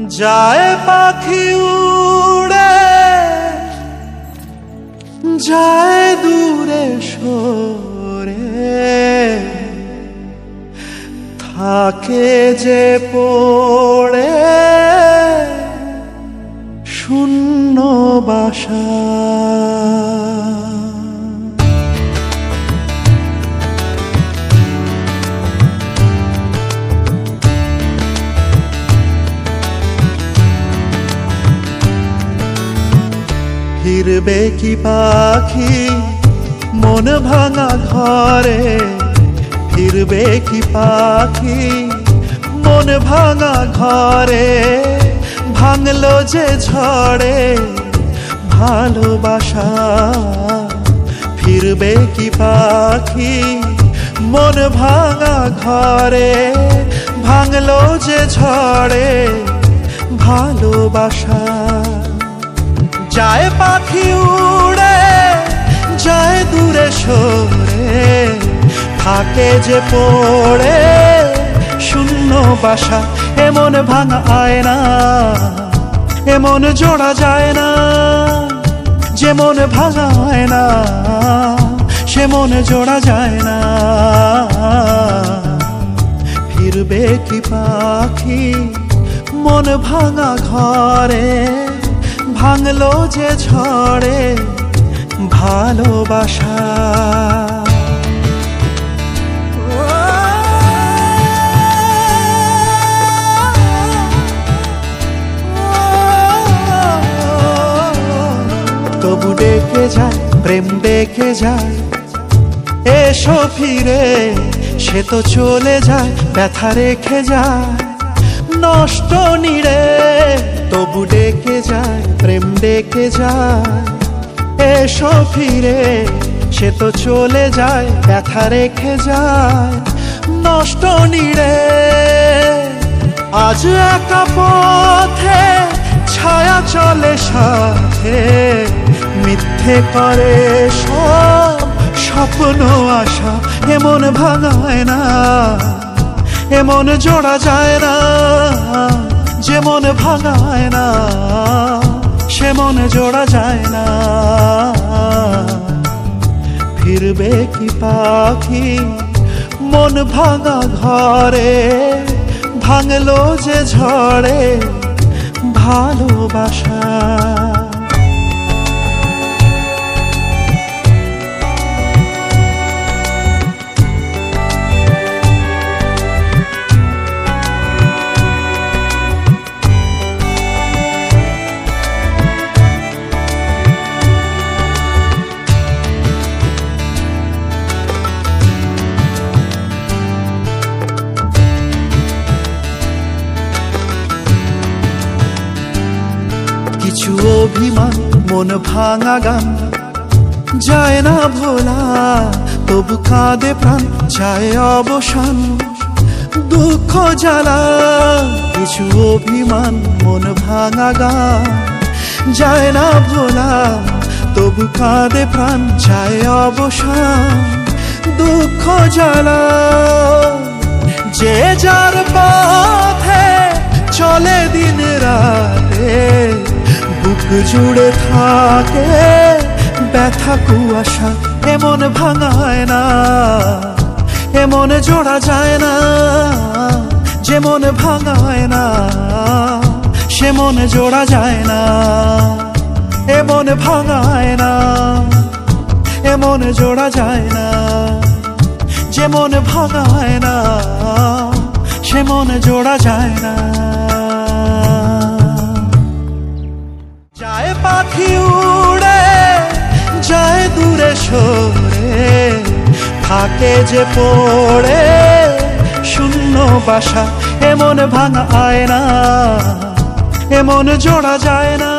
যায় পাখি উড়ে যায় দূরে সরে, থাকে যে পড়ে শূন্য বাসা। ফিরবে কি পাখি মন ভাঙা ঘরে, ফিরবে কি পাখি মন ভাঙা ঘরে, ভাঙলো যে ঝড়ে ভালোবাসা। ফিরবে কি পাখি মন ভাঙা ঘরে, ভাঙলো যে ঝড়ে ভালোবাসা। যায় পাখি উড়ে যায় দূরে সরে, থাকে যে পড়ে শূন্য বাসা। এমন ভাঙা আয়না এমন জোড়া যায় না, যেমন ভাঙা আয়না সে মন জোড়া যায় না। ফিরবে কি পাখি মন ভাঙা ঘরে, ভাঙলো যে ঝড়ে ভালোবাসা। তবু ডেকে যায় প্রেম ডেকে যায়, এসো ফিরে সে তো চলে যায় ব্যথা রেখে যায় নষ্ট নীড়ে। তবু ডেকে যায় প্রেম ডেকে যায়, এসো ফিরে সে তো চলে যায় ব্যথা রেখে যায় নষ্ট নীড়ে। আজ একা পথে ছায়া চলে সাথে, মিথ্যে করে সব স্বপ্ন আশা। এমন ভাঙায় না এমন জোড়া যায় না, যেমন ভাঙায় না সে মন জোড়া যায় না। ফিরবে কি পাখি মন ভাঙা ঘরে, ভাঙলো যে ঝড়ে ভালোবাসা। কিছু অভিমান মন ভাঙা গান যায় না ভোলা, তবু কাঁদে প্রাণ যায় অবসান দুঃখ জ্বালা। কিছু অভিমান মন ভাঙা গান যায় না ভোলা, তবু কাঁদে প্রাণ যায় অবসান দুঃখ জ্বালা। যে যার পথে চলে দিন রাতে, বুক জুড়ে থাকে ব্যথা কুয়াশা। এমন ভাঙায় না এমন জোড়া যায় না, যেমন ভাঙায় না সে মন জোড়া যায় না। এমন ভাঙায় না এমন জোড়া যায় না, যেমন ভাঙায় না সে মন জোড়া যায় না। যায় পাখি উড়ে যায় দূরে সরে, থাকে যে পড়ে শূন্য বাসা। এমন ভাঙা আয়না এমন জোড়া যায় না।